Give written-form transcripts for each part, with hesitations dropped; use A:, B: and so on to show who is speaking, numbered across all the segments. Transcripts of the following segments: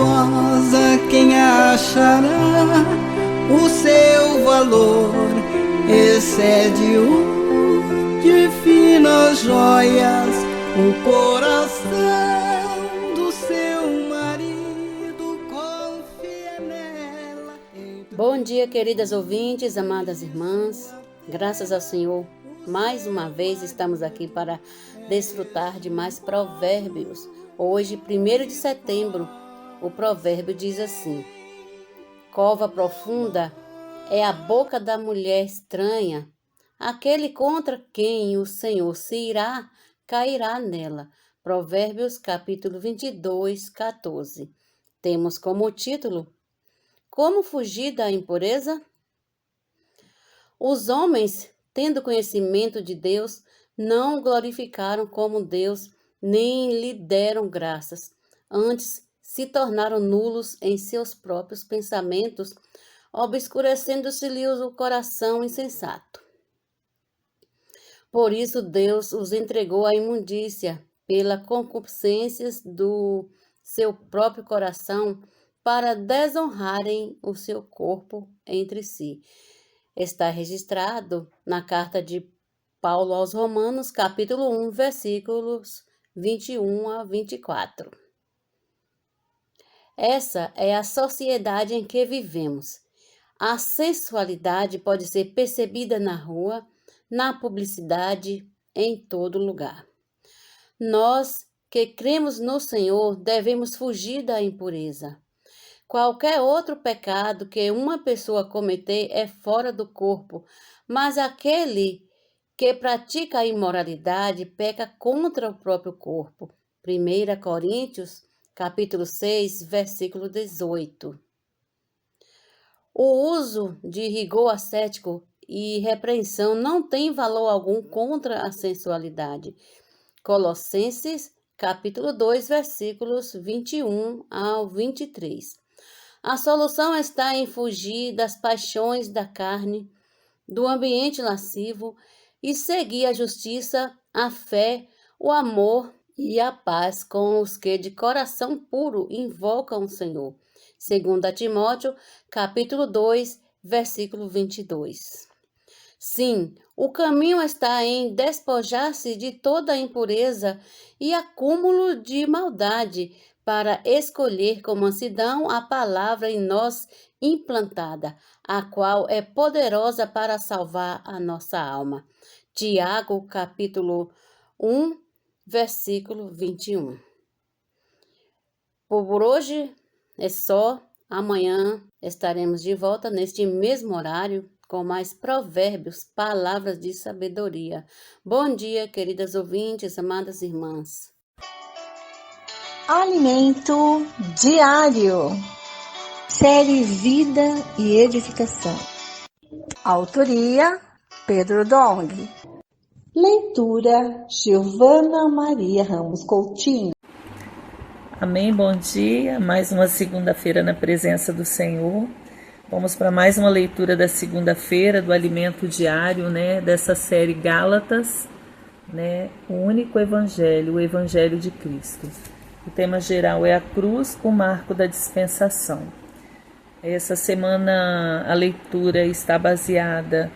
A: virtuosa, quem achará? O seu valor excede o de finas joias, o coração do seu marido confia nela.
B: Bom dia, queridas ouvintes, amadas irmãs. Graças ao Senhor, mais uma vez estamos aqui para desfrutar de mais provérbios. Hoje, 1º de setembro, o provérbio diz assim: cova profunda é a boca da mulher estranha, aquele contra quem o Senhor se irá, cairá nela. Provérbios capítulo 22, 14. Temos como título: Como fugir da impureza? Os homens, tendo conhecimento de Deus, não o glorificaram como Deus, nem lhe deram graças. Antes, se tornaram nulos em seus próprios pensamentos, obscurecendo-se-lhes o coração insensato. Por isso Deus os entregou à imundícia, pela concupiscência do seu próprio coração, para desonrarem o seu corpo entre si. Está registrado na carta de Paulo aos Romanos, capítulo 1, versículos 21 a 24. Essa é a sociedade em que vivemos. A sensualidade pode ser percebida na rua, na publicidade, em todo lugar. Nós que cremos no Senhor devemos fugir da impureza. Qualquer outro pecado que uma pessoa cometer é fora do corpo, mas aquele que pratica a imoralidade peca contra o próprio corpo. 1 Coríntios, capítulo 6, versículo 18. O uso de rigor ascético e repreensão não tem valor algum contra a sensualidade. Colossenses, capítulo 2, versículos 21 ao 23. A solução está em fugir das paixões da carne, do ambiente lascivo e seguir a justiça, a fé, o amor e a paz com os que de coração puro invocam o Senhor. 2 Timóteo, capítulo 2, versículo 22. Sim, o caminho está em despojar-se de toda a impureza e acúmulo de maldade, para escolher com mansidão a palavra em nós implantada, a qual é poderosa para salvar a nossa alma. Tiago, capítulo 1, versículo 21. Por hoje é só. Amanhã estaremos de volta neste mesmo horário com mais provérbios, palavras de sabedoria. Bom dia, queridas ouvintes, amadas irmãs.
C: Alimento diário. Série Vida e Edificação. Autoria Pedro Dong. Leitura Giovana Maria Ramos Coutinho.
D: Amém, bom dia. Mais uma segunda-feira na presença do Senhor. Vamos para mais uma leitura da segunda-feira do Alimento Diário, dessa série Gálatas, o único evangelho, o Evangelho de Cristo. O tema geral é a cruz, o marco da dispensação. Essa semana a leitura está baseada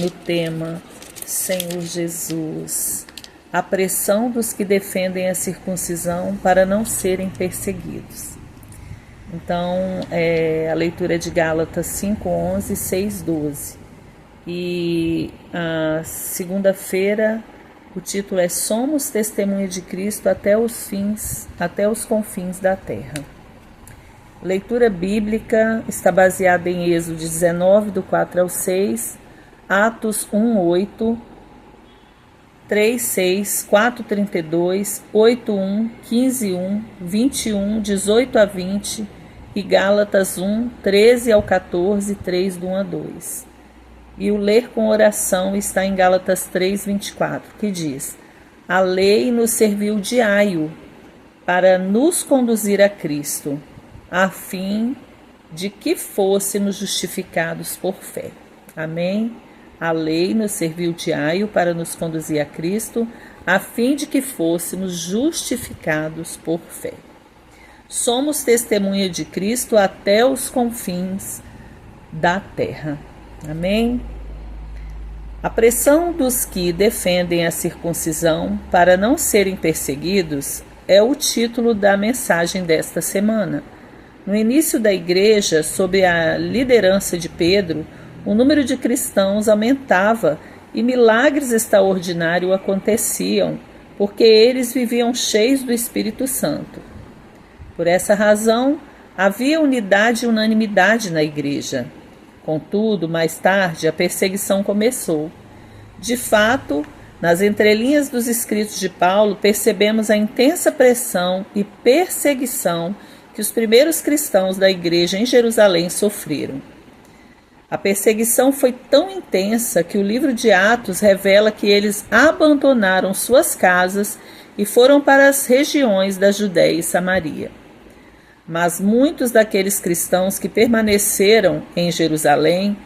D: no tema Senhor Jesus, a pressão dos que defendem a circuncisão para não serem perseguidos. Então, a leitura é de Gálatas 5:11 e 6:12. E a segunda-feira o título é Somos testemunha de Cristo até os confins da terra. Leitura bíblica está baseada em Êxodo 19, do 4 ao 6, Atos 1:8, 3:6, 4:32, 8:1, 15:1, 21, 18 a 20 e Gálatas 1, 13 ao 14, 3 do 1 a 2. E o ler com oração está em Gálatas 3:24, que diz: a lei nos serviu de aio para nos conduzir a Cristo, a fim de que fôssemos justificados por fé. Amém? A lei nos serviu de aio para nos conduzir a Cristo, a fim de que fôssemos justificados por fé. somos testemunha de Cristo até os confins da terra. Amém? A pressão dos que defendem a circuncisão para não serem perseguidos é o título da mensagem desta semana. No início da igreja, sob a liderança de Pedro, o número de cristãos aumentava e milagres extraordinários aconteciam, porque eles viviam cheios do Espírito Santo. Por essa razão, havia unidade e unanimidade na igreja. Contudo, mais tarde, a perseguição começou. De fato, nas entrelinhas dos escritos de Paulo, percebemos a intensa pressão e perseguição que os primeiros cristãos da igreja em Jerusalém sofreram. A perseguição foi tão intensa que o livro de Atos revela que eles abandonaram suas casas e foram para as regiões da Judéia e Samaria. Mas muitos daqueles cristãos que permaneceram em Jerusalém,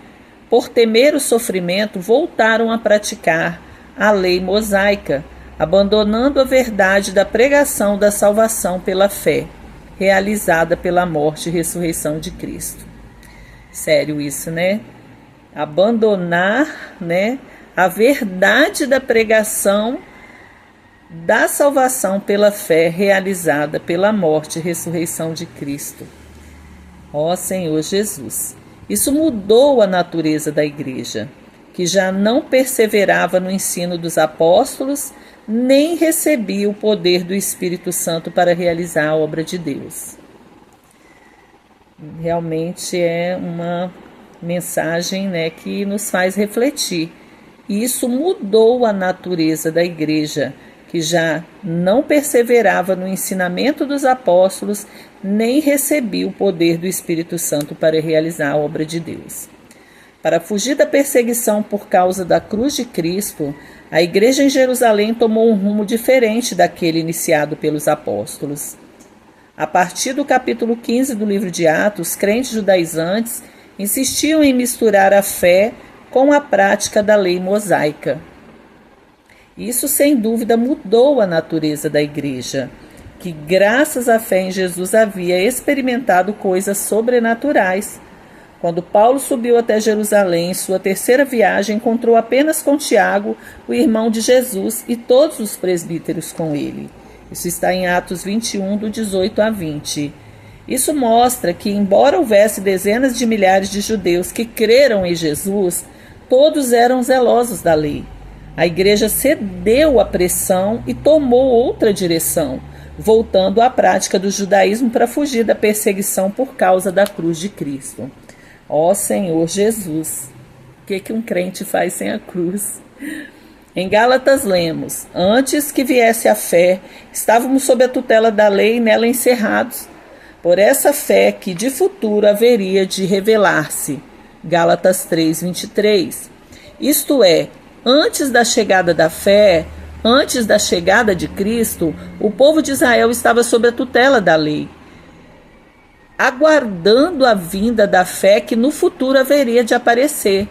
D: por temer o sofrimento, voltaram a praticar a lei mosaica, abandonando a verdade da pregação da salvação pela fé, realizada pela morte e ressurreição de Cristo. Sério isso, né? Abandonar, né, a verdade da pregação da salvação pela fé realizada pela morte e ressurreição de Cristo. Ó Senhor Jesus! Isso mudou a natureza da igreja, que já não perseverava no ensino dos apóstolos, nem recebia o poder do Espírito Santo para realizar a obra de Deus. Realmente é uma mensagem, né, que nos faz refletir. E isso mudou a natureza da igreja, que já não perseverava no ensinamento dos apóstolos, nem recebia o poder do Espírito Santo para realizar a obra de Deus. Para fugir da perseguição por causa da cruz de Cristo, a igreja em Jerusalém tomou um rumo diferente daquele iniciado pelos apóstolos. A partir do capítulo 15 do livro de Atos, crentes judaizantes insistiam em misturar a fé com a prática da lei mosaica. Isso, sem dúvida, mudou a natureza da igreja, que, graças à fé em Jesus, havia experimentado coisas sobrenaturais. Quando Paulo subiu até Jerusalém, em sua terceira viagem, encontrou apenas com Tiago, o irmão de Jesus, e todos os presbíteros com ele. Isso está em Atos 21, do 18 a 20. Isso mostra que, embora houvesse dezenas de milhares de judeus que creram em Jesus, todos eram zelosos da lei. A igreja cedeu à pressão e tomou outra direção, voltando à prática do judaísmo para fugir da perseguição por causa da cruz de Cristo. Ó Senhor Jesus, o que um crente faz sem a cruz? Em Gálatas lemos: antes que viesse a fé, estávamos sob a tutela da lei e nela encerrados, por essa fé que de futuro haveria de revelar-se. Gálatas 3, 23. Isto é, antes da chegada da fé, antes da chegada de Cristo, o povo de Israel estava sob a tutela da lei, aguardando a vinda da fé que no futuro haveria de aparecer,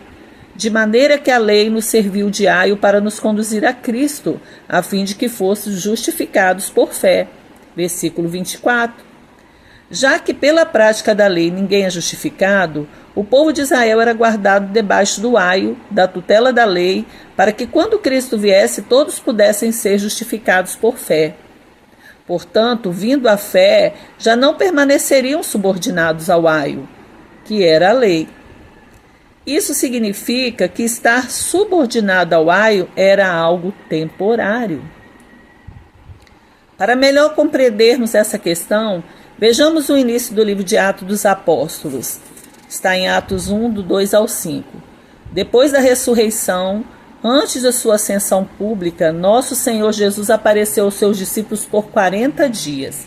D: de maneira que a lei nos serviu de aio para nos conduzir a Cristo, a fim de que fôssemos justificados por fé. Versículo 24. Já que pela prática da lei ninguém é justificado, o povo de Israel era guardado debaixo do aio, da tutela da lei, para que quando Cristo viesse, todos pudessem ser justificados por fé. Portanto, vindo a fé, já não permaneceriam subordinados ao aio, que era a lei. Isso significa que estar subordinado ao aio era algo temporário. Para melhor compreendermos essa questão, vejamos o início do livro de Atos dos Apóstolos. Está em Atos 1, do 2 ao 5. Depois da ressurreição, antes da sua ascensão pública, nosso Senhor Jesus apareceu aos seus discípulos por 40 dias,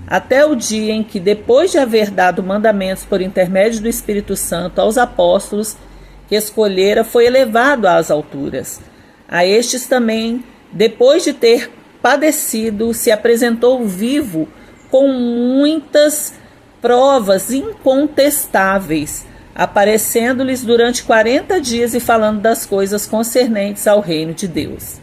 D: até o dia em que, depois de haver dado mandamentos por intermédio do Espírito Santo aos apóstolos que escolhera, foi elevado às alturas. A estes também, depois de ter padecido, se apresentou vivo com muitas provas incontestáveis, aparecendo-lhes durante 40 dias e falando das coisas concernentes ao reino de Deus.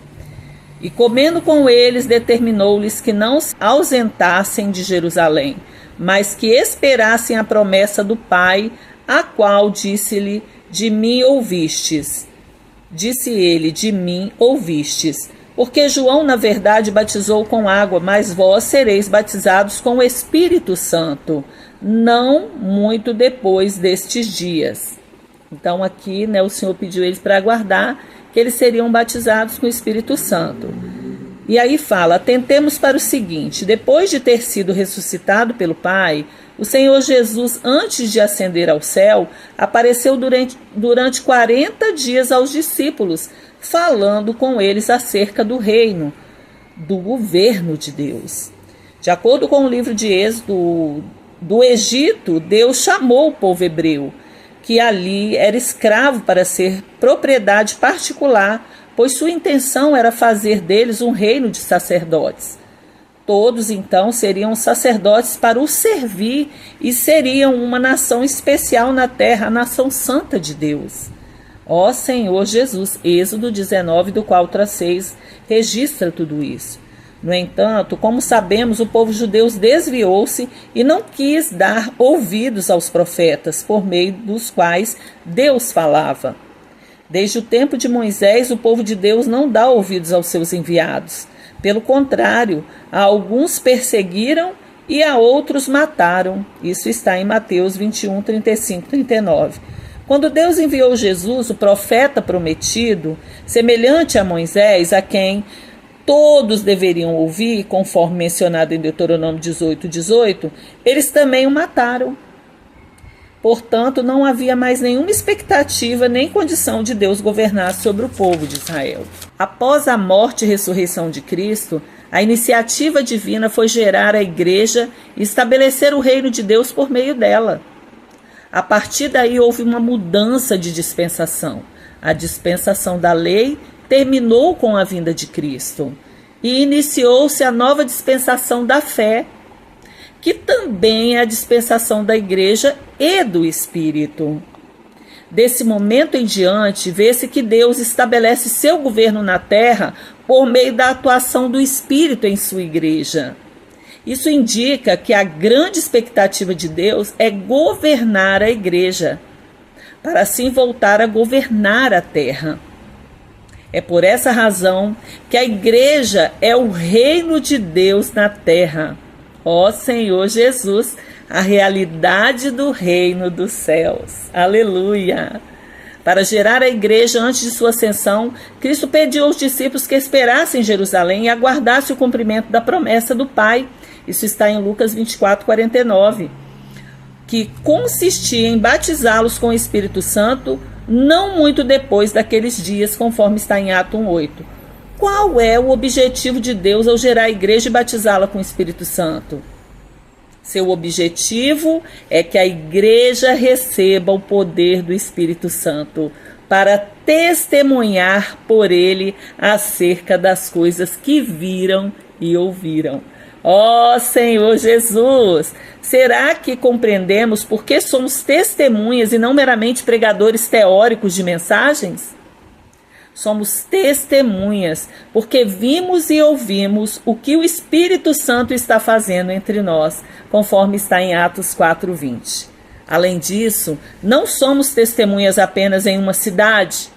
D: E comendo com eles, determinou-lhes que não se ausentassem de Jerusalém, mas que esperassem a promessa do Pai, a qual disse-lhe: de mim ouvistes. Disse ele: de mim ouvistes. Porque João, na verdade, batizou com água, mas vós sereis batizados com o Espírito Santo, não muito depois destes dias. Então aqui, o Senhor pediu eles para aguardar que eles seriam batizados com o Espírito Santo. E aí fala: atentemos para o seguinte: depois de ter sido ressuscitado pelo Pai, o Senhor Jesus, antes de ascender ao céu, apareceu durante 40 dias aos discípulos, falando com eles acerca do reino, do governo de Deus. De acordo com o livro de Êxodo, do Egito, Deus chamou o povo hebreu, que ali era escravo, para ser propriedade particular, pois sua intenção era fazer deles um reino de sacerdotes. Todos, então, seriam sacerdotes para o servir e seriam uma nação especial na terra, a nação santa de Deus. Ó Senhor Jesus, Êxodo 19, do qual traceis, registra tudo isso. No entanto, como sabemos, o povo judeu desviou-se e não quis dar ouvidos aos profetas, por meio dos quais Deus falava. Desde o tempo de Moisés, o povo de Deus não dá ouvidos aos seus enviados. Pelo contrário, a alguns perseguiram e a outros mataram. Isso está em Mateus 21, 35, 39. Quando Deus enviou Jesus, o profeta prometido, semelhante a Moisés, a quem todos deveriam ouvir, conforme mencionado em Deuteronômio 18, 18, eles também o mataram. Portanto, não havia mais nenhuma expectativa nem condição de Deus governar sobre o povo de Israel. Após a morte e ressurreição de Cristo, a iniciativa divina foi gerar a igreja e estabelecer o reino de Deus por meio dela. A partir daí houve uma mudança de dispensação. A dispensação da lei terminou com a vinda de Cristo e iniciou-se a nova dispensação da fé, que também é a dispensação da igreja e do Espírito. Desse momento em diante, vê-se que Deus estabelece seu governo na terra por meio da atuação do Espírito em sua igreja. Isso indica que a grande expectativa de Deus é governar a igreja, para assim voltar a governar a terra. É por essa razão que a igreja é o reino de Deus na terra. Ó Senhor Jesus, a realidade do reino dos céus. Aleluia! Para gerar a igreja antes de sua ascensão, Cristo pediu aos discípulos que esperassem em Jerusalém e aguardassem o cumprimento da promessa do Pai. Isso está em Lucas 24, 49. Que consistia em batizá-los com o Espírito Santo, não muito depois daqueles dias, conforme está em Atos 1:8. Qual é o objetivo de Deus ao gerar a igreja e batizá-la com o Espírito Santo? Seu objetivo é que a igreja receba o poder do Espírito Santo para testemunhar por ele acerca das coisas que viram e ouviram. Ó Senhor Jesus, será que compreendemos por que somos testemunhas e não meramente pregadores teóricos de mensagens? Somos testemunhas porque vimos e ouvimos o que o Espírito Santo está fazendo entre nós, conforme está em Atos 4:20. Além disso, não somos testemunhas apenas em uma cidade.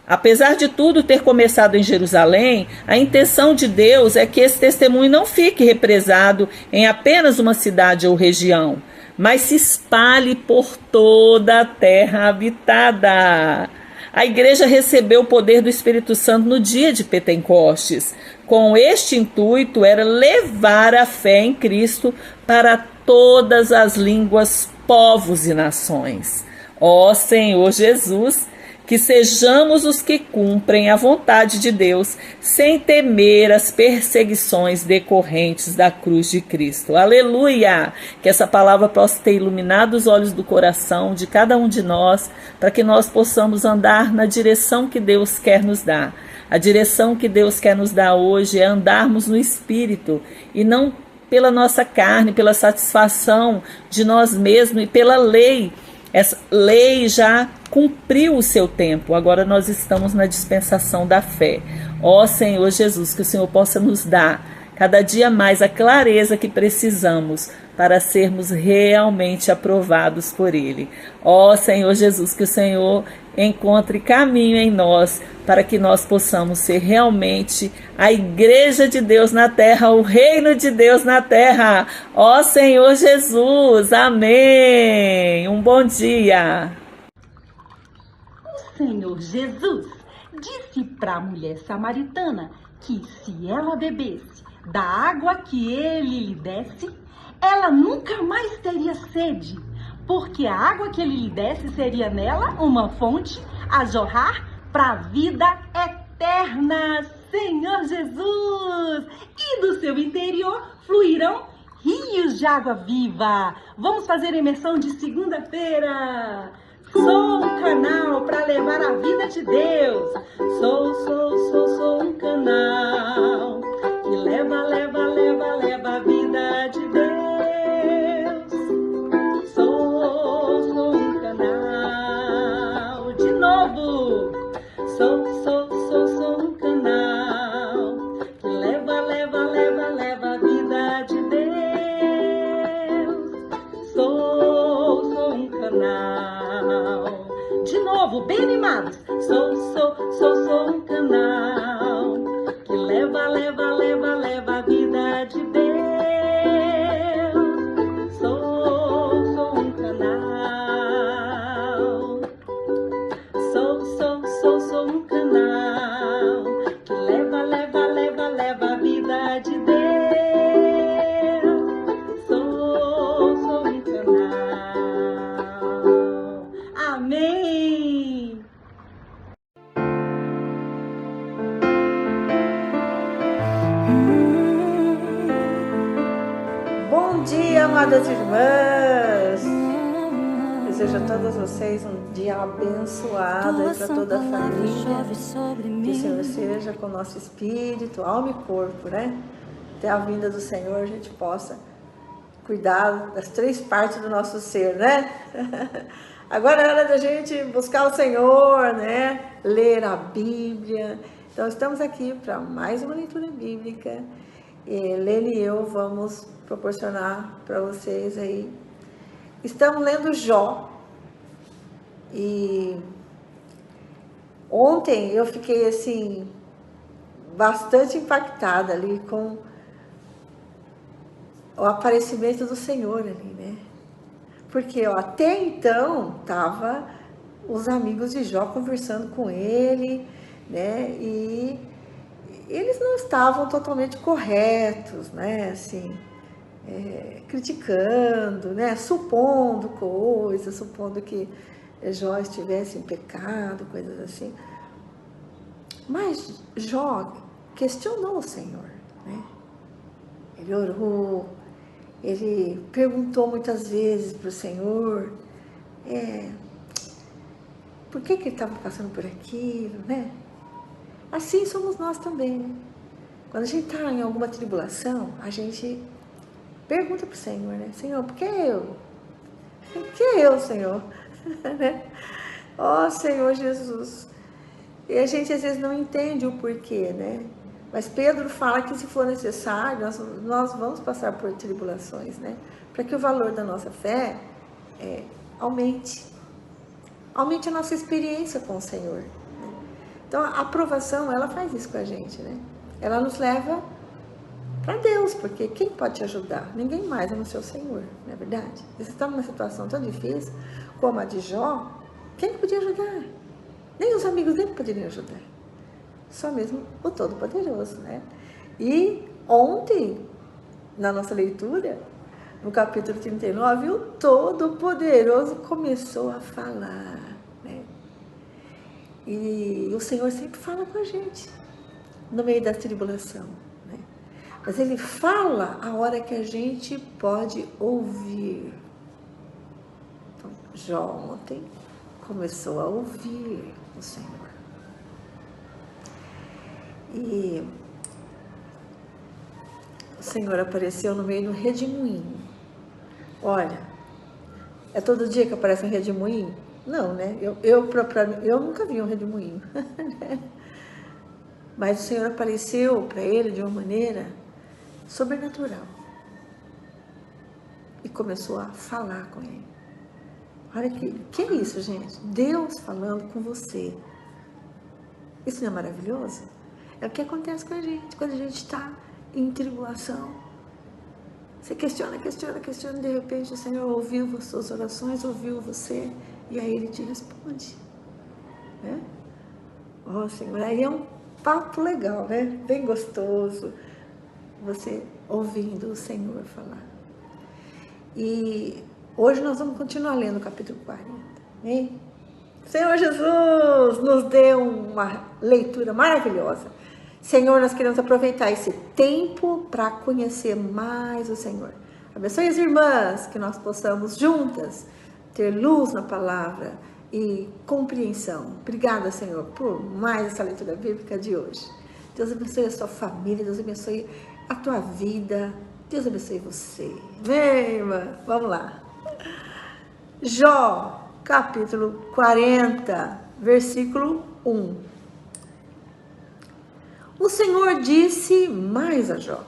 D: Apesar de tudo ter começado em Jerusalém, a intenção de Deus é que esse testemunho não fique represado em apenas uma cidade ou região, mas se espalhe por toda a terra habitada. A igreja recebeu o poder do Espírito Santo no dia de Pentecostes. Com este intuito era levar a fé em Cristo para todas as línguas, povos e nações. Ó Senhor Jesus, que sejamos os que cumprem a vontade de Deus, sem temer as perseguições decorrentes da cruz de Cristo. Aleluia! Que essa palavra possa ter iluminado os olhos do coração de cada um de nós, para que nós possamos andar na direção que Deus quer nos dar. A direção que Deus quer nos dar hoje é andarmos no Espírito e não pela nossa carne, pela satisfação de nós mesmos e pela lei. Essa lei já cumpriu o seu tempo, agora nós estamos na dispensação da fé. Ó Senhor Jesus, que o Senhor possa nos dar cada dia mais a clareza que precisamos para sermos realmente aprovados por Ele. Ó Senhor Jesus, que o Senhor encontre caminho em nós para que nós possamos ser realmente a igreja de Deus na terra, o reino de Deus na terra. Ó Senhor Jesus, amém. Um bom dia.
E: O Senhor Jesus disse para a mulher samaritana que se ela bebesse da água que ele lhe desse, ela nunca mais teria sede, porque a água que ele lhe desse seria nela uma fonte a jorrar para a vida eterna. Senhor Jesus! E do seu interior fluirão rios de água viva. Vamos fazer a imersão de segunda-feira. Sou um canal para levar a vida de Deus. Sou um canal que leva a vida de Deus. Sou um canal. De novo. Sou um canal que leva a vida de Deus. Sou um canal. De novo, bem animados. Sou um canal que leva a vida de Deus. Sou um canal. Sou um canal que leva a vida de Deus. Sou um canal. Amém.
C: Bom dia, amadas irmãs! Desejo a todas vocês um dia abençoado e para toda a família. Que o Senhor seja com o nosso espírito, alma e corpo, né? Até a vinda do Senhor a gente possa cuidar das três partes do nosso ser, né? Agora é hora da gente buscar o Senhor, né? Ler a Bíblia. Então estamos aqui para mais uma leitura bíblica. E Lene e eu vamos proporcionar para vocês aí. Estamos lendo Jó. E ontem eu fiquei assim bastante impactada ali com o aparecimento do Senhor ali, né? Porque até então tava os amigos de Jó conversando com ele, né? E eles não estavam totalmente corretos, né? Assim, criticando, né? Supondo coisas, supondo que Jó estivesse em pecado, coisas assim. Mas Jó questionou o Senhor, né? Ele orou, ele perguntou muitas vezes para o Senhor por que ele estava passando por aquilo, né? Assim somos nós também, né? Quando a gente está em alguma tribulação, a gente pergunta para o Senhor, né? Senhor, por que eu? Por que eu, Senhor? Né? Ó Senhor Jesus. E a gente às vezes não entende o porquê, né? Mas Pedro fala que se for necessário, nós vamos passar por tribulações, né? Para que o valor da nossa fé aumente. Aumente a nossa experiência com o Senhor, né? Então a aprovação, ela faz isso com a gente, né? Ela nos leva para Deus, porque quem pode te ajudar? Ninguém mais a não ser o Senhor, não é verdade? E você está numa situação tão difícil como a de Jó, quem podia ajudar? Nem os amigos dele poderiam ajudar. Só mesmo o Todo-Poderoso, né? E ontem, na nossa leitura, no capítulo 39, o Todo-Poderoso começou a falar, né? E o Senhor sempre fala com a gente, no meio da tribulação, né? Mas Ele fala a hora que a gente pode ouvir. Então, Jó ontem começou a ouvir o Senhor. E o Senhor apareceu no meio do redemoinho. Olha, é todo dia que aparece um redemoinho? Não, né? Eu nunca vi um redemoinho. Mas o Senhor apareceu para ele de uma maneira sobrenatural. e começou a falar com ele. Olha que é isso, gente? Deus falando com você. Isso não é maravilhoso? É o que acontece com a gente quando a gente está em tribulação. Você questiona, de repente o Senhor ouviu as suas orações, ouviu você, e aí Ele te responde. Né? Ó, Senhor, aí é um papo legal, né? Bem gostoso, você ouvindo o Senhor falar. E hoje nós vamos continuar lendo o capítulo 40. Hein? Senhor Jesus nos deu uma leitura maravilhosa. Senhor, nós queremos aproveitar esse tempo para conhecer mais o Senhor. Abençoe as irmãs, que nós possamos juntas ter luz na palavra e compreensão. Obrigada, Senhor, por mais essa leitura bíblica de hoje. Deus abençoe a sua família, Deus abençoe a tua vida, Deus abençoe você. Vem, irmã, vamos lá. Jó, capítulo 40, versículo 1. O Senhor disse mais a Jó: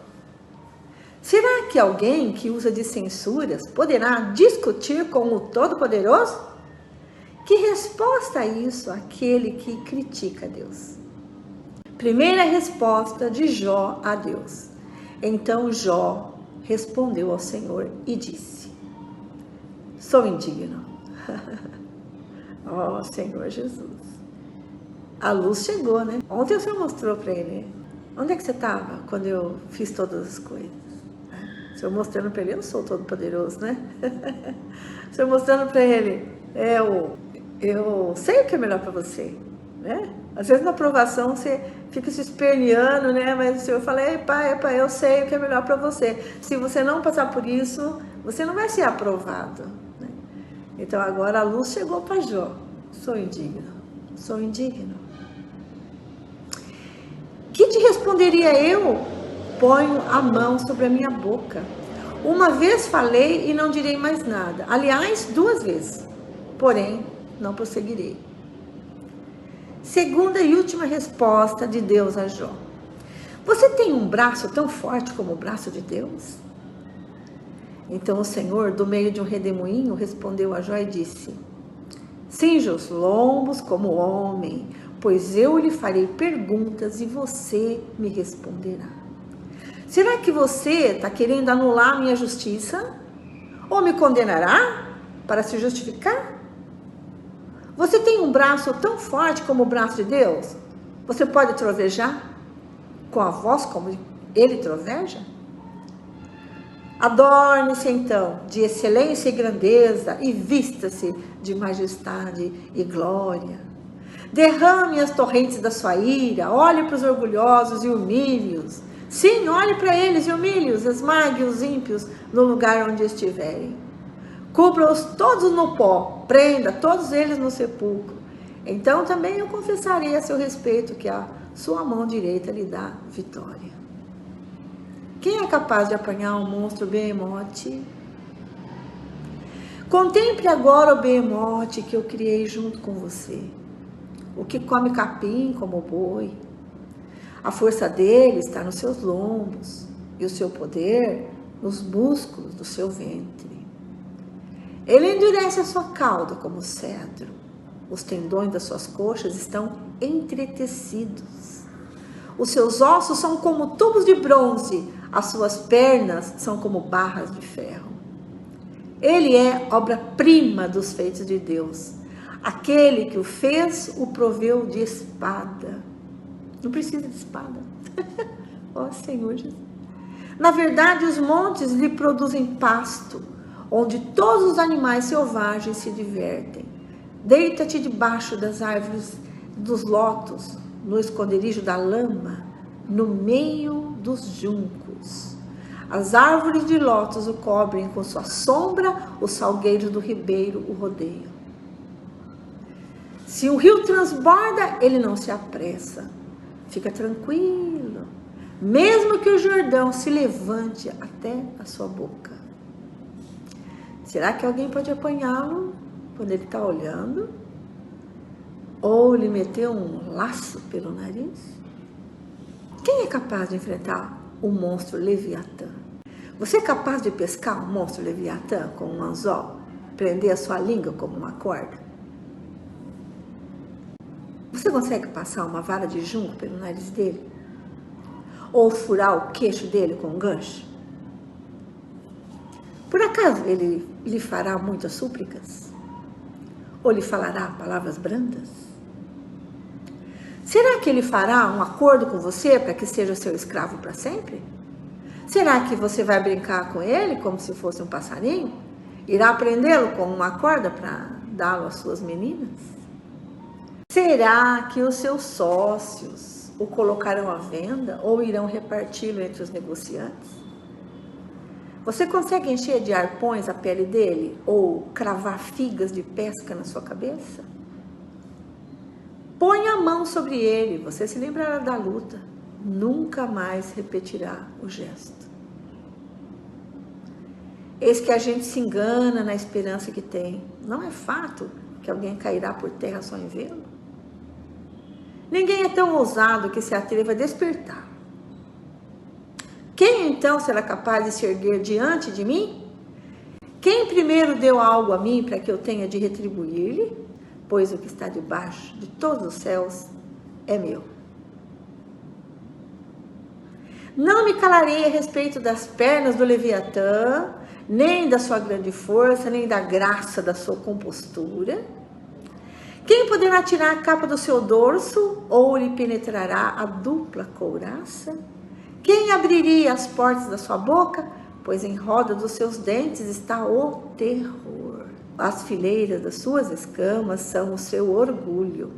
C: será que alguém que usa de censuras poderá discutir com o Todo-Poderoso? Que resposta a isso aquele que critica Deus? Primeira resposta de Jó a Deus. Então Jó respondeu ao Senhor e disse: sou indigno. Ó Senhor Jesus. A luz chegou, né? Ontem o Senhor mostrou para ele. Onde é que você estava quando eu fiz todas as coisas? O Senhor mostrando para ele, eu sou todo poderoso, né? O Senhor mostrando para ele, eu sei o que é melhor para você, né? Às vezes na provação você fica se esperneando, né? Mas o Senhor fala, pai, eu sei o que é melhor para você. Se você não passar por isso, você não vai ser aprovado, né? Então agora a luz chegou para Jó. Sou indigno. Que te responderia eu? Ponho a mão sobre a minha boca. Uma vez falei e não direi mais nada. Aliás, 2 vezes. Porém, não prosseguirei. Segunda e última resposta de Deus a Jó. Você tem um braço tão forte como o braço de Deus? Então o Senhor, do meio de um redemoinho, respondeu a Jó e disse: cinja os lombos como homem, pois eu lhe farei perguntas e você me responderá. Será que você está querendo anular a minha justiça? Ou me condenará para se justificar? Você tem um braço tão forte como o braço de Deus? Você pode trovejar com a voz como ele troveja? Adorne-se então de excelência e grandeza e vista-se de majestade e glória. Derrame as torrentes da sua ira, olhe para os orgulhosos e humilhe-os. Sim, olhe para eles e humilhe-os, esmague os ímpios no lugar onde estiverem. Cubra-os todos no pó, prenda todos eles no sepulcro. Então também eu confessarei a seu respeito que a sua mão direita lhe dá vitória. Quem é capaz de apanhar um monstro behemote? Contemple agora o behemote que eu criei junto com você, o que come capim como boi. A força dele está nos seus lombos e o seu poder nos músculos do seu ventre. Ele endurece a sua cauda como cedro. Os tendões das suas coxas estão entretecidos. Os seus ossos são como tubos de bronze, as suas pernas são como barras de ferro. Ele é obra-prima dos feitos de Deus. Aquele que o fez o proveu de espada. Não precisa de espada. Ó Senhor Jesus. Na verdade, os montes lhe produzem pasto, onde todos os animais selvagens se divertem. Deita-te debaixo das árvores dos lotos, no esconderijo da lama, no meio dos juncos. As árvores de lótus o cobrem com sua sombra, os salgueiros do ribeiro o rodeiam. Se o rio transborda, ele não se apressa. Fica tranquilo, mesmo que o Jordão se levante até a sua boca. Será que alguém pode apanhá-lo quando ele está olhando? Ou lhe meter um laço pelo nariz? Quem é capaz de enfrentar o monstro Leviatã? Você é capaz de pescar um monstro leviatã com um anzol? Prender a sua língua como uma corda? Você consegue passar uma vara de junco pelo nariz dele? Ou furar o queixo dele com um gancho? Por acaso ele lhe fará muitas súplicas? Ou lhe falará palavras brandas? Será que ele fará um acordo com você para que seja seu escravo para sempre? Será que você vai brincar com ele como se fosse um passarinho? Irá prendê-lo com uma corda para dá-lo às suas meninas? Será que os seus sócios o colocarão à venda ou irão reparti-lo entre os negociantes? Você consegue encher de arpões a pele dele ou cravar figas de pesca na sua cabeça? Põe a mão sobre ele, você se lembrará da luta, nunca mais repetirá o gesto. Eis que a gente se engana na esperança que tem. Não é fato que alguém cairá por terra só em vê-lo? Ninguém é tão ousado que se atreva a despertar. Quem então será capaz de se erguer diante de mim? Quem primeiro deu algo a mim para que eu tenha de retribuir-lhe? Pois o que está debaixo de todos os céus é meu. Não me calarei a respeito das pernas do Leviatã, nem da sua grande força, nem da graça da sua compostura. Quem poderá tirar a capa do seu dorso, ou lhe penetrará a dupla couraça? Quem abriria as portas da sua boca? Pois em roda dos seus dentes está o terror. As fileiras das suas escamas são o seu orgulho,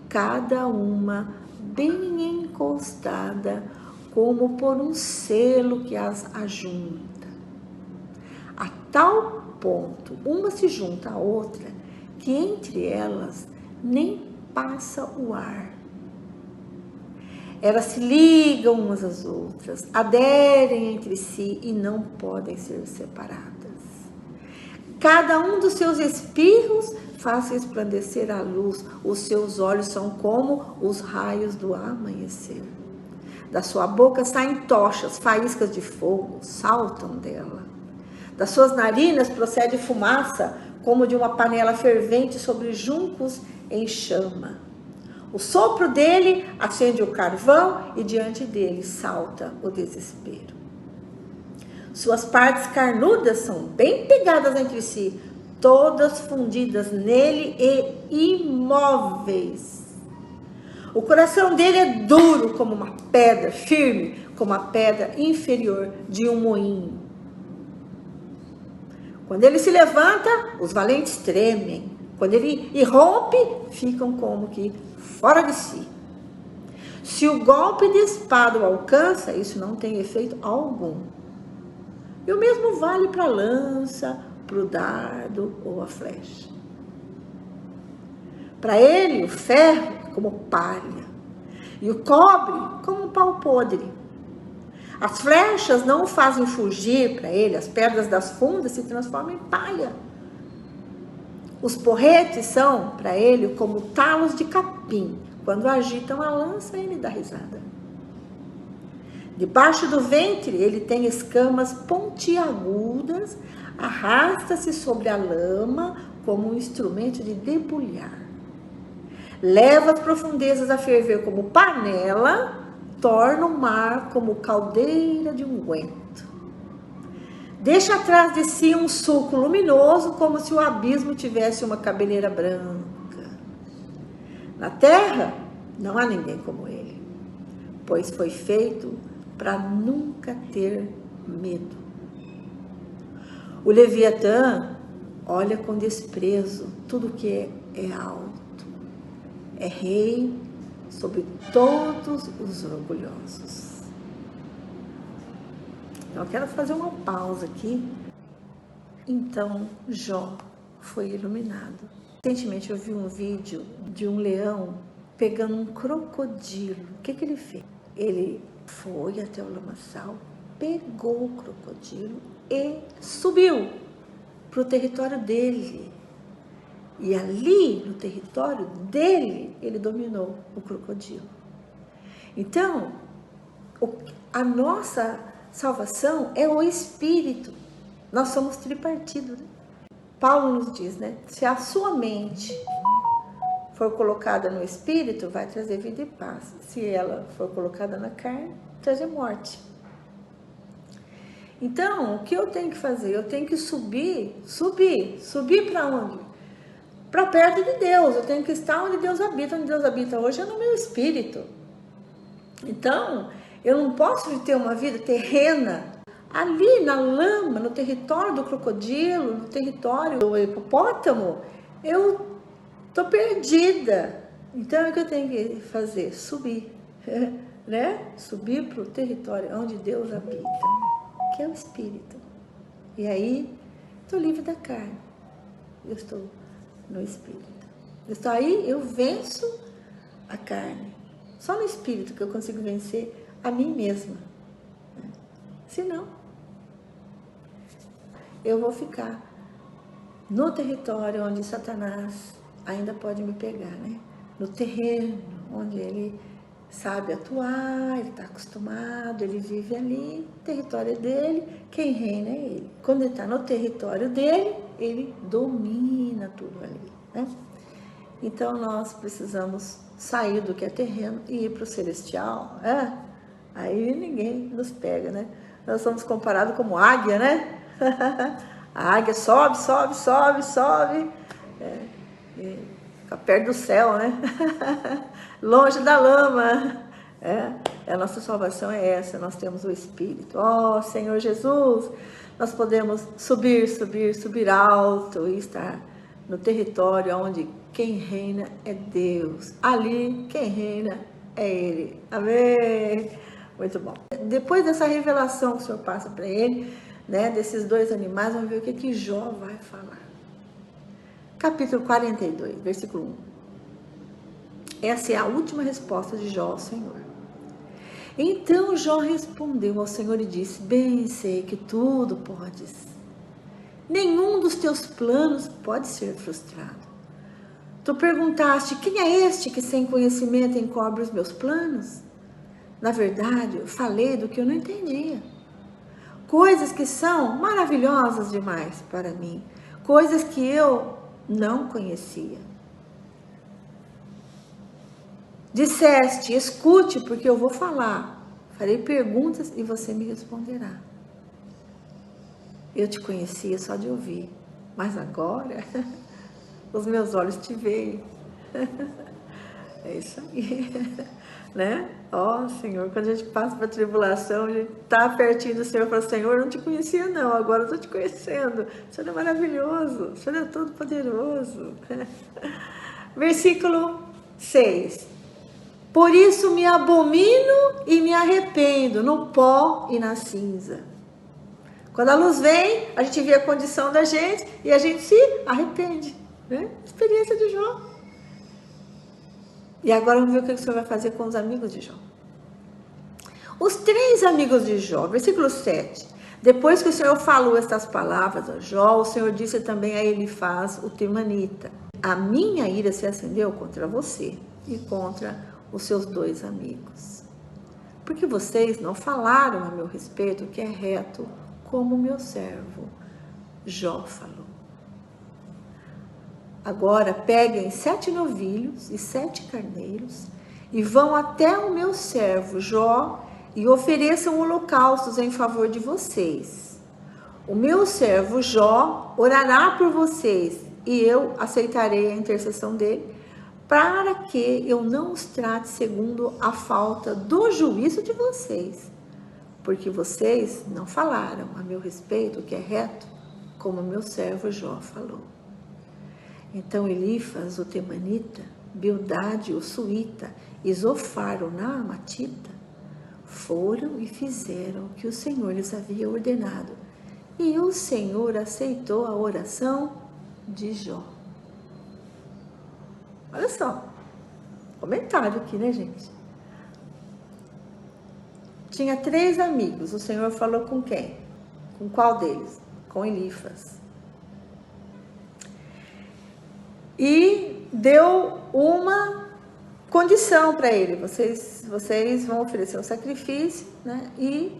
C: cada uma bem encostada, como por um selo que as ajunta. A tal ponto, uma se junta à outra, que entre elas nem passa o ar. Elas se ligam umas às outras, aderem entre si e não podem ser separadas. Cada um dos seus espirros faz resplandecer a luz, os seus olhos são como os raios do amanhecer. Da sua boca saem tochas, faíscas de fogo, saltam dela. Das suas narinas procede fumaça, como de uma panela fervente sobre juncos em chama. O sopro dele acende o carvão e diante dele salta o desespero. Suas partes carnudas são bem pegadas entre si, todas fundidas nele e imóveis. O coração dele é duro como uma pedra, firme como a pedra inferior de um moinho. Quando ele se levanta, os valentes tremem. Quando ele irrompe, ficam como que fora de si. Se o golpe de espada o alcança, isso não tem efeito algum. E o mesmo vale para a lança, para o dardo ou a flecha. Para ele, o ferro é como palha, e o cobre como um pau podre. As flechas não o fazem fugir para ele, as pedras das fundas se transformam em palha. Os porretes são, para ele, como talos de capim. Quando agitam a lança, ele dá risada. Debaixo do ventre, ele tem escamas pontiagudas, arrasta-se sobre a lama como um instrumento de debulhar. Leva as profundezas a ferver como panela, torna o mar como caldeira de unguento. Deixa atrás de si um sulco luminoso, como se o abismo tivesse uma cabeleira branca. Na terra, não há ninguém como ele, pois foi feito para nunca ter medo. O Leviatã olha com desprezo tudo que é alto, é rei sobre todos os orgulhosos. Então, eu quero fazer uma pausa aqui. Então, Jó foi iluminado. Recentemente eu vi um vídeo de um leão pegando um crocodilo. O que ele fez? Ele foi até o lamaçal, pegou o crocodilo e subiu para o território dele. E ali, no território dele, ele dominou o crocodilo. Então, a nossa salvação é o Espírito. Nós somos tripartido, né? Paulo nos diz, né? Se a sua mente for colocada no Espírito, vai trazer vida e paz. Se ela for colocada na carne, trazer morte. Então, o que eu tenho que fazer? Eu tenho que subir para onde? Para perto de Deus. Eu tenho que estar onde Deus habita. Onde Deus habita hoje é no meu espírito. Então, eu não posso ter uma vida terrena ali na lama, no território do crocodilo, no território do hipopótamo. Eu estou perdida. Então, o que eu tenho que fazer? Subir, né? Subir para o território onde Deus habita, que é o Espírito. E aí, estou livre da carne. Eu estou no Espírito. Eu estou aí, eu venço a carne. Só no Espírito que eu consigo vencer a mim mesma. Se não, eu vou ficar no território onde Satanás ainda pode me pegar, né? No terreno onde ele sabe atuar, ele está acostumado, ele vive ali, o território é dele, quem reina é ele. Quando ele está no território dele, ele domina tudo ali, né? Então nós precisamos sair do que é terreno e ir para o celestial, aí ninguém nos pega, né? Nós somos comparados como águia, né? A águia sobe, fica perto do céu, né? Longe da lama. A nossa salvação é essa, nós temos o Espírito. Ó Senhor Jesus, nós podemos subir alto e estar no território onde quem reina é Deus. Ali, quem reina é Ele. Amém? Muito bom. Depois dessa revelação que o Senhor passa para ele, né, desses dois animais, vamos ver o que Jó vai falar. Capítulo 42, versículo 1. Essa é a última resposta de Jó ao Senhor. Então Jó respondeu ao Senhor e disse: bem sei que tudo podes. Nenhum dos teus planos pode ser frustrado. Tu perguntaste: quem é este que sem conhecimento encobre os meus planos? Na verdade, eu falei do que eu não entendia. Coisas que são maravilhosas demais para mim. Coisas que eu não conhecia. Disseste: escute, porque eu vou falar. Farei perguntas e você me responderá. Eu te conhecia só de ouvir, mas agora os meus olhos te veem. É isso aí, né? Ó Senhor, quando a gente passa para a tribulação, a gente está pertinho do Senhor e fala: Senhor, eu não te conhecia não, agora eu estou te conhecendo. O Senhor é maravilhoso, o Senhor é todo poderoso. Versículo 6. Por isso me abomino e me arrependo no pó e na cinza. Quando a luz vem, a gente vê a condição da gente e a gente se arrepende, né? Experiência de Jó. E agora vamos ver o que o Senhor vai fazer com os amigos de Jó. Os 3 amigos de Jó, versículo 7. Depois que o Senhor falou estas palavras a Jó, o Senhor disse também a Elifaz, o temanita: a minha ira se acendeu contra você e contra os seus 2 amigos, porque vocês não falaram a meu respeito o que é reto, como o meu servo Jó falou. Agora peguem 7 novilhos e 7 carneiros e vão até o meu servo Jó e ofereçam holocaustos em favor de vocês. O meu servo Jó orará por vocês e eu aceitarei a intercessão dele, para que eu não os trate segundo a falta do juízo de vocês, porque vocês não falaram a meu respeito o que é reto, como meu servo Jó falou. Então Elifaz, o temanita, Bildade, o suíta, e Zofar, o naamatita, foram e fizeram o que o Senhor lhes havia ordenado, e o Senhor aceitou a oração de Jó. Olha só, comentário aqui, né, gente? Tinha 3 amigos, o Senhor falou com quem? Com qual deles? Com Elifaz. E deu uma condição para ele: vocês vão oferecer um sacrifício, né? E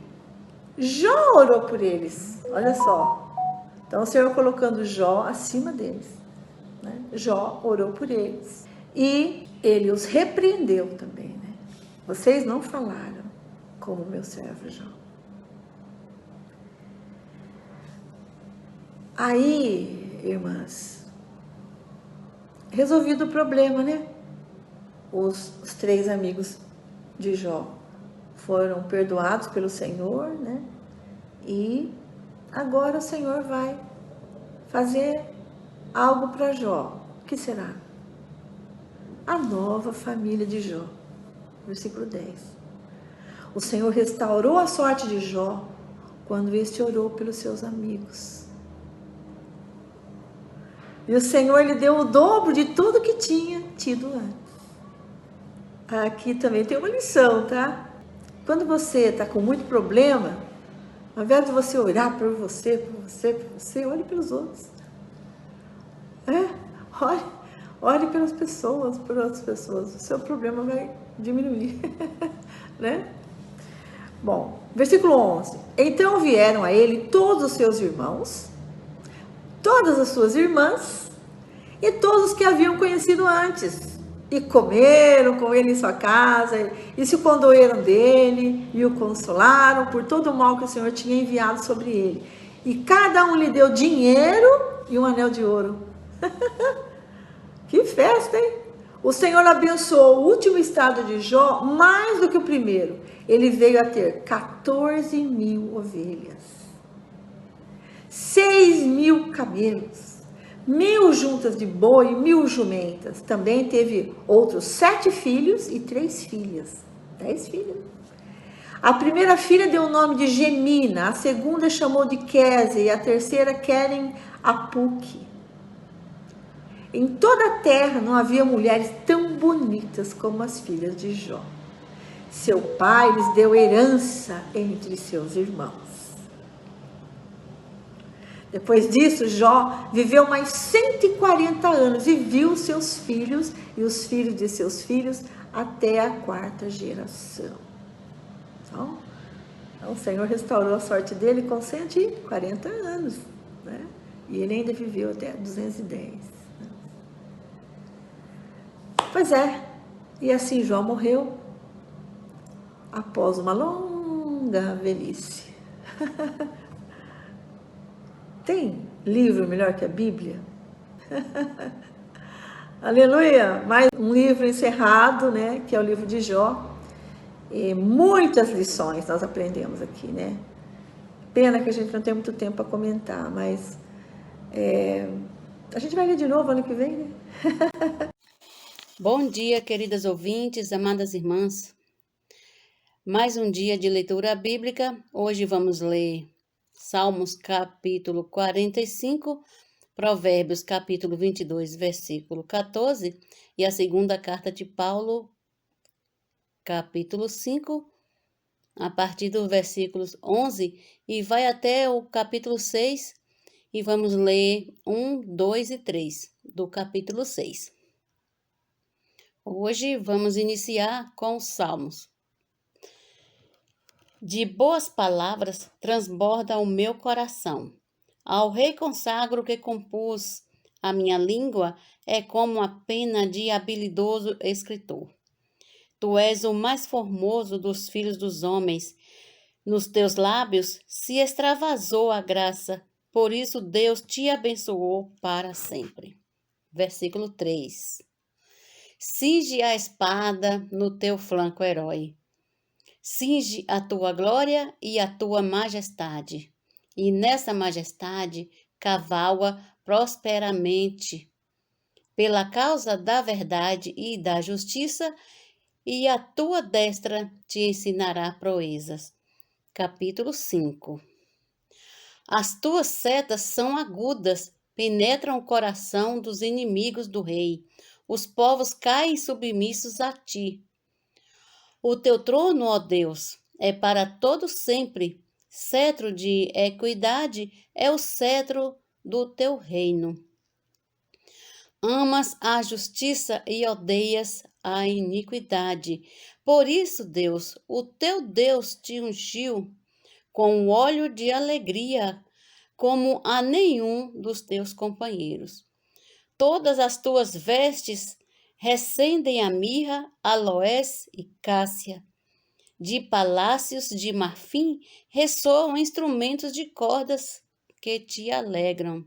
C: Jó orou por eles, olha só. Então o Senhor colocando Jó acima deles, né? Jó orou por eles e ele os repreendeu também, né? Vocês não falaram como meu servo Jó. Aí, irmãs, resolvido o problema, né? Os 3 amigos de Jó foram perdoados pelo Senhor, né? E agora o Senhor vai fazer algo para Jó. O que será? A nova família de Jó. Versículo 10. O Senhor restaurou a sorte de Jó quando este orou pelos seus amigos. E o Senhor lhe deu o dobro de tudo que tinha tido antes. Aqui também tem uma lição, tá? Quando você está com muito problema, ao invés de você orar por você, olhe pelos outros. Ore pelas pessoas, por outras pessoas. O seu problema vai diminuir, né? Bom, versículo 11. Então vieram a ele todos os seus irmãos, todas as suas irmãs e todos os que haviam conhecido antes, e comeram com ele em sua casa, e se condoeram dele, e o consolaram por todo o mal que o Senhor tinha enviado sobre ele. E cada um lhe deu dinheiro e um anel de ouro. Que festa, hein? O Senhor abençoou o último estado de Jó mais do que o primeiro. Ele veio a ter 14.000 ovelhas, 6.000 camelos, 1.000 juntas de boi e 1.000 jumentas. Também teve outros 7 filhos e 3 filhas. 10 filhos. A primeira filha deu o nome de Gemina, a segunda chamou de Queze e a terceira Queren Apuque. Em toda a terra não havia mulheres tão bonitas como as filhas de Jó. Seu pai lhes deu herança entre seus irmãos. Depois disso, Jó viveu mais 140 anos e viu seus filhos e os filhos de seus filhos até a 4ª geração. Então, o Senhor restaurou a sorte dele com 140 anos, né? E ele ainda viveu até 210. Pois é, e assim Jó morreu após uma longa velhice. Tem livro melhor que a Bíblia? Aleluia! Mais um livro encerrado, né? Que é o livro de Jó. E muitas lições nós aprendemos aqui, né? Pena que a gente não tem muito tempo para comentar, mas a gente vai ler de novo ano que vem, né?
B: Bom dia, queridas ouvintes, amadas irmãs. Mais um dia de leitura bíblica. Hoje vamos ler Salmos capítulo 45, Provérbios capítulo 22, versículo 14 e a segunda carta de Paulo, capítulo 5, a partir dos versículos 11 e vai até o capítulo 6 e vamos ler 1, 2 e 3 do capítulo 6. Hoje vamos iniciar com os Salmos. De boas palavras transborda o meu coração. Ao rei consagro que compus a minha língua é como a pena de habilidoso escritor. Tu és o mais formoso dos filhos dos homens. Nos teus lábios se extravasou a graça, por isso Deus te abençoou para sempre. Versículo 3. Cinge a espada no teu flanco, herói. Cinge a tua glória e a tua majestade. E nessa majestade cavalga prosperamente. Pela causa da verdade e da justiça, e a tua destra te ensinará proezas. Capítulo 5. As tuas setas são agudas, penetram o coração dos inimigos do rei. Os povos caem submissos a ti. O teu trono, ó Deus, é para todo sempre. Cetro de equidade é o cetro do teu reino. Amas a justiça e odeias a iniquidade. Por isso, Deus, o teu Deus te ungiu com óleo de alegria, como a nenhum dos teus companheiros. Todas as tuas vestes recendem a mirra, aloés e cássia. De palácios de marfim ressoam instrumentos de cordas que te alegram.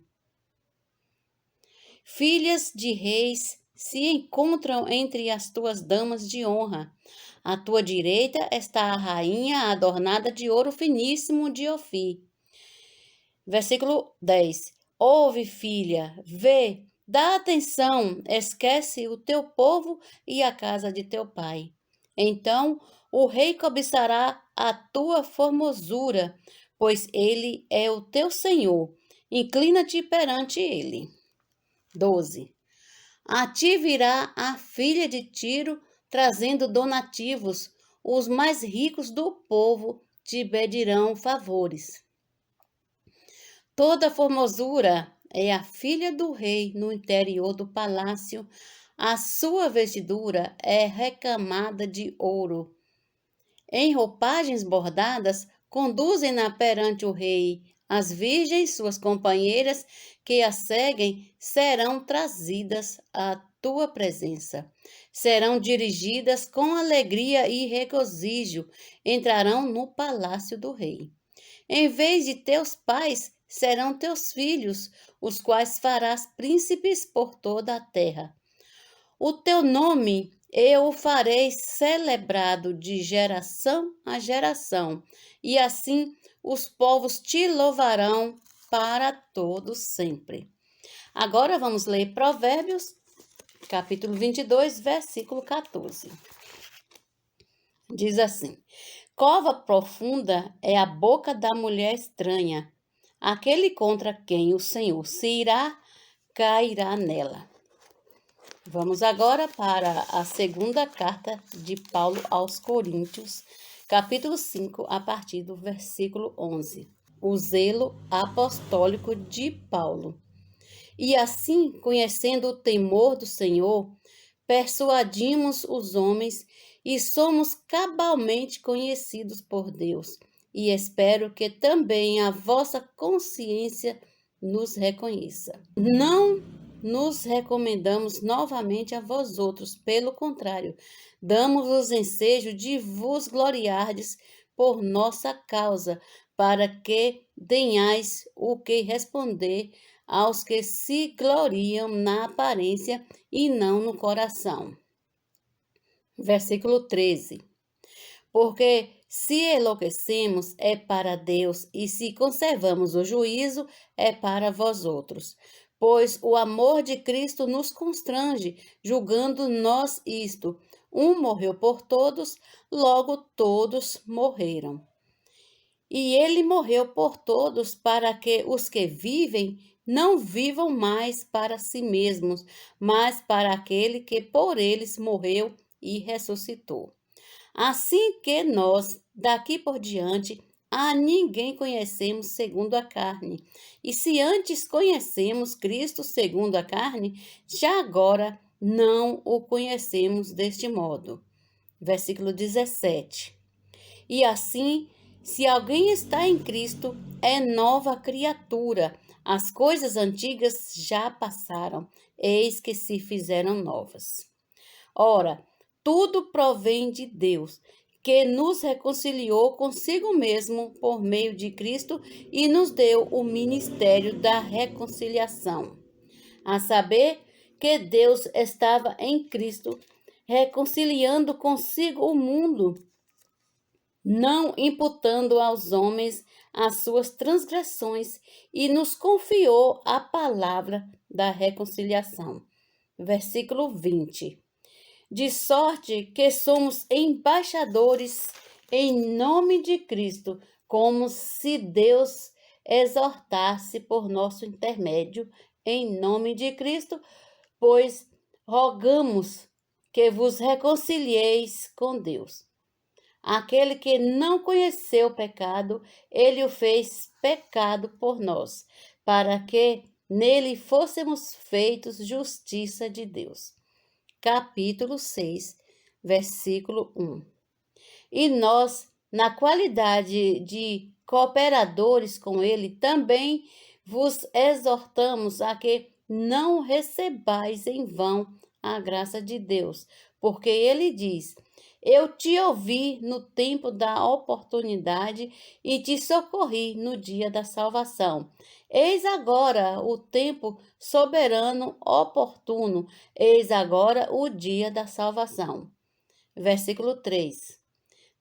B: Filhas de reis se encontram entre as tuas damas de honra. À tua direita está a rainha adornada de ouro finíssimo de Ofir. Versículo 10. Ouve, filha, vê, dá atenção, esquece o teu povo e a casa de teu pai. Então o rei cobiçará a tua formosura, pois ele é o teu Senhor. Inclina-te perante ele. 12. A ti virá a filha de Tiro, trazendo donativos. Os mais ricos do povo te pedirão favores. Toda formosura é a filha do rei no interior do palácio. A sua vestidura é recamada de ouro. Em roupagens bordadas, conduzem-na perante o rei. As virgens, suas companheiras, que a seguem, serão trazidas à tua presença. Serão dirigidas com alegria e regozijo, entrarão no palácio do rei. Em vez de teus pais, serão teus filhos, os quais farás príncipes por toda a terra. O teu nome eu o farei celebrado de geração a geração, e assim os povos te louvarão para todos sempre. Agora vamos ler Provérbios, capítulo 22, versículo 14. Diz assim: Cova profunda é a boca da mulher estranha. Aquele contra quem o Senhor se irá, cairá nela. Vamos agora para a segunda carta de Paulo aos Coríntios, capítulo 5, a partir do versículo 11. O zelo apostólico de Paulo. E assim, conhecendo o temor do Senhor, persuadimos os homens e somos cabalmente conhecidos por Deus. E espero que também a vossa consciência nos reconheça. Não nos recomendamos novamente a vós outros, pelo contrário, damos-vos ensejo de vos gloriardes por nossa causa, para que tenhais o que responder aos que se gloriam na aparência e não no coração. Versículo 13. Porque se enlouquecemos é para Deus, e se conservamos o juízo é para vós outros. Pois o amor de Cristo nos constrange, julgando nós isto: um morreu por todos, logo todos morreram. E ele morreu por todos, para que os que vivem não vivam mais para si mesmos, mas para aquele que por eles morreu e ressuscitou. Assim que nós, daqui por diante, a ninguém conhecemos segundo a carne. E se antes conhecemos Cristo segundo a carne, já agora não o conhecemos deste modo. Versículo 17. E assim, se alguém está em Cristo, é nova criatura. As coisas antigas já passaram, eis que se fizeram novas. Ora, tudo provém de Deus, que nos reconciliou consigo mesmo por meio de Cristo e nos deu o ministério da reconciliação. A saber, que Deus estava em Cristo, reconciliando consigo o mundo, não imputando aos homens as suas transgressões, e nos confiou a palavra da reconciliação. Versículo 20. De sorte que somos embaixadores em nome de Cristo, como se Deus exortasse por nosso intermédio, em nome de Cristo, pois rogamos que vos reconcilieis com Deus. Aquele que não conheceu o pecado, ele o fez pecado por nós, para que nele fôssemos feitos justiça de Deus. Capítulo 6, versículo 1. E nós, na qualidade de cooperadores com ele, também vos exortamos a que não recebais em vão a graça de Deus, porque ele diz: eu te ouvi no tempo da oportunidade e te socorri no dia da salvação. Eis agora o tempo soberano, oportuno, eis agora o dia da salvação. Versículo 3.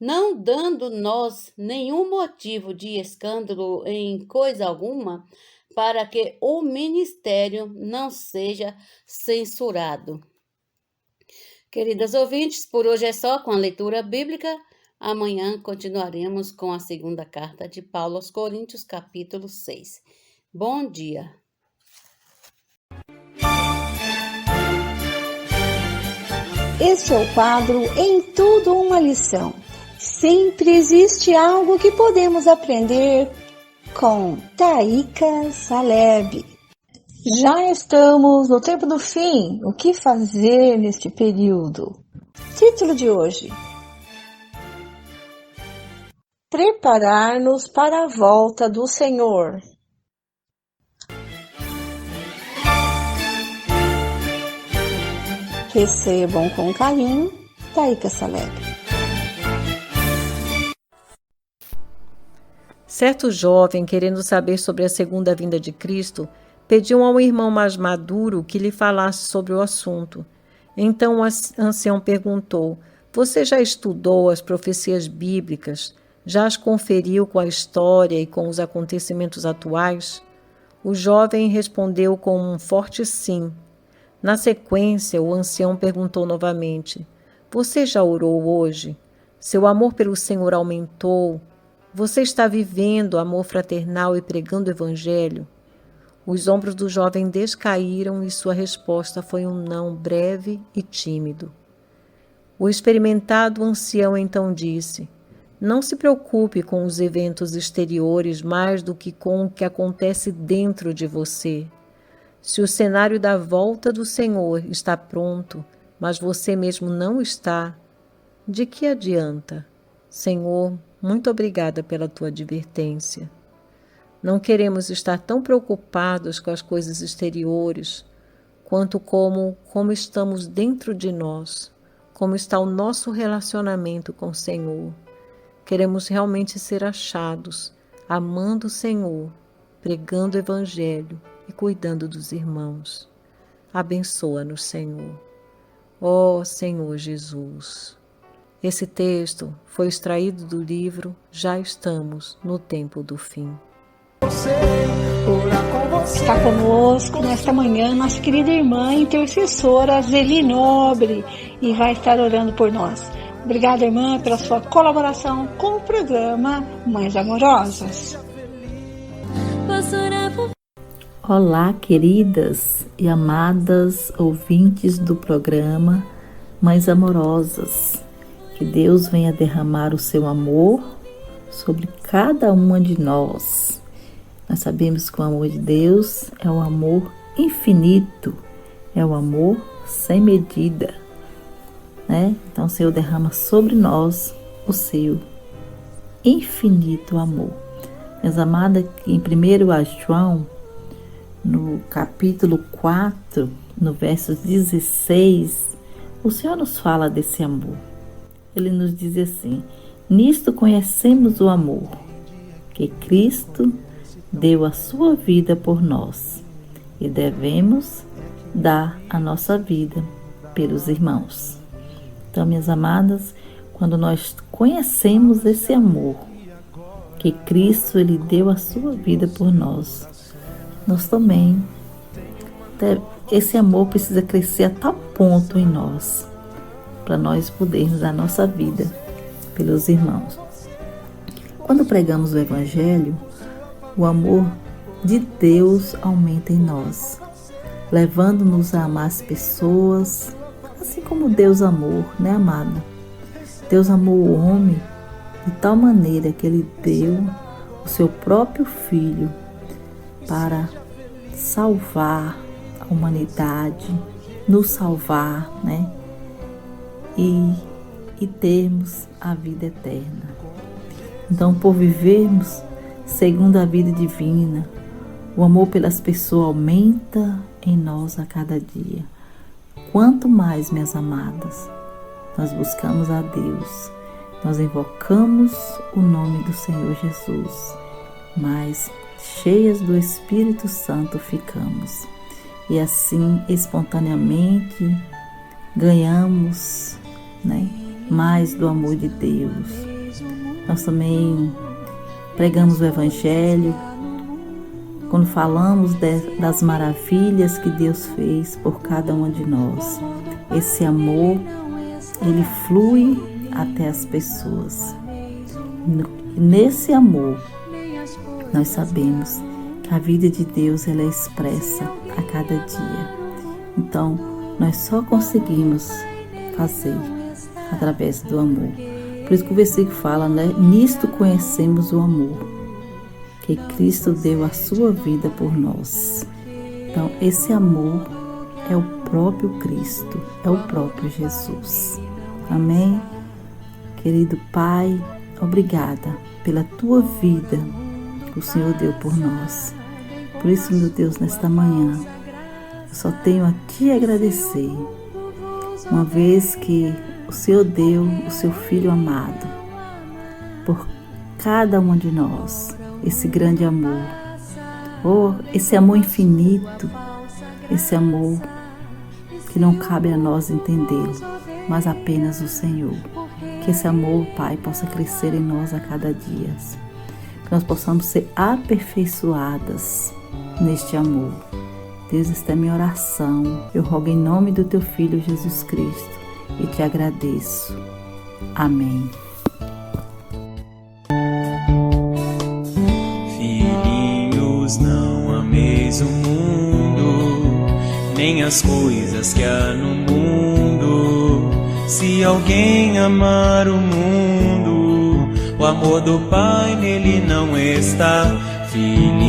B: Não dando nós nenhum motivo de escândalo em coisa alguma, para que o ministério não seja censurado. Queridas ouvintes, por hoje é só com a leitura bíblica. Amanhã continuaremos com a segunda carta de Paulo aos Coríntios, capítulo 6. Bom dia!
F: Este é o quadro Em Tudo Uma Lição. Sempre existe algo que podemos aprender com Taíka Saleb. Já estamos no tempo do fim. O que fazer neste período? Título de hoje: Preparar-nos para a volta do Senhor. Recebam com carinho, Taíka Saleb.
D: Certo jovem, querendo saber sobre a segunda vinda de Cristo, pediu ao irmão mais maduro que lhe falasse sobre o assunto. Então o ancião perguntou: você já estudou as profecias bíblicas? Já as conferiu com a história e com os acontecimentos atuais? O jovem respondeu com um forte sim. Na sequência, o ancião perguntou novamente: você já orou hoje? Seu amor pelo Senhor aumentou? Você está vivendo amor fraternal e pregando o evangelho? Os ombros do jovem descaíram e sua resposta foi um não breve e tímido. O experimentado ancião então disse: não se preocupe com os eventos exteriores mais do que com o que acontece dentro de você. Se o cenário da volta do Senhor está pronto, mas você mesmo não está, de que adianta? Senhor, muito obrigada pela tua advertência. Não queremos estar tão preocupados com as coisas exteriores, quanto como estamos dentro de nós, como está o nosso relacionamento com o Senhor. Queremos realmente ser achados, amando o Senhor, pregando o Evangelho e cuidando dos irmãos. Abençoa-nos, Senhor. Ó Senhor Jesus. Esse texto foi extraído do livro Já Estamos no Tempo do Fim.
F: Está conosco nesta manhã nossa querida irmã intercessora Zeli Nobre e vai estar orando por nós. Obrigada, irmã, pela sua colaboração com o programa Mães Amorosas.
G: Olá, queridas e amadas ouvintes do programa Mães Amorosas. Que Deus venha derramar o seu amor sobre cada uma de nós. Nós sabemos que o amor de Deus é um amor infinito, é um amor sem medida, né? Então o Senhor derrama sobre nós o seu infinito amor. Minhas amadas, em 1 João, no capítulo 4, no verso 16, o Senhor nos fala desse amor. Ele nos diz assim: nisto conhecemos o amor, que Cristo deu a sua vida por nós, e devemos dar a nossa vida pelos irmãos. Então, minhas amadas, quando nós conhecemos esse amor, que Cristo ele deu a sua vida por nós, nós também, esse amor precisa crescer a tal ponto em nós, para nós podermos dar nossa vida pelos irmãos. Quando pregamos o Evangelho, o amor de Deus aumenta em nós, levando-nos a amar as pessoas, assim como Deus amou, né, amada? Deus amou o homem de tal maneira que Ele deu o seu próprio Filho para salvar a humanidade, nos salvar, né? E termos a vida eterna. Então, por vivermos segundo a vida divina. O amor pelas pessoas aumenta em nós a cada dia. Quanto mais, minhas amadas, nós buscamos a Deus, nós invocamos o nome do Senhor Jesus, mais cheias do Espírito Santo ficamos. E assim, espontaneamente, ganhamos, mais do amor de Deus. Nós também pregamos o Evangelho, quando falamos das maravilhas que Deus fez por cada uma de nós. Esse amor, ele flui até as pessoas. Nesse amor, nós sabemos que a vida de Deus ela é expressa a cada dia. Então, nós só conseguimos fazer através do amor. Por isso que o versículo fala, nisto conhecemos o amor, que Cristo deu a sua vida por nós. Então, esse amor é o próprio Cristo, é o próprio Jesus. Amém? Querido Pai, obrigada pela tua vida que o Senhor deu por nós. Por isso, meu Deus, nesta manhã, eu só tenho a te agradecer, uma vez que o Senhor deu o seu Filho amado por cada um de nós, esse grande amor, esse amor infinito, esse amor que não cabe a nós entendê-lo, mas apenas o Senhor. Que esse amor, Pai, possa crescer em nós a cada dia, que nós possamos ser aperfeiçoadas neste amor. Deus, esta é a minha oração. Eu rogo em nome do teu Filho Jesus Cristo e te agradeço. Amém.
H: Filhinhos, não ameis o mundo, nem as coisas que há no mundo. Se alguém amar o mundo, o amor do Pai nele não está. Filhinhos,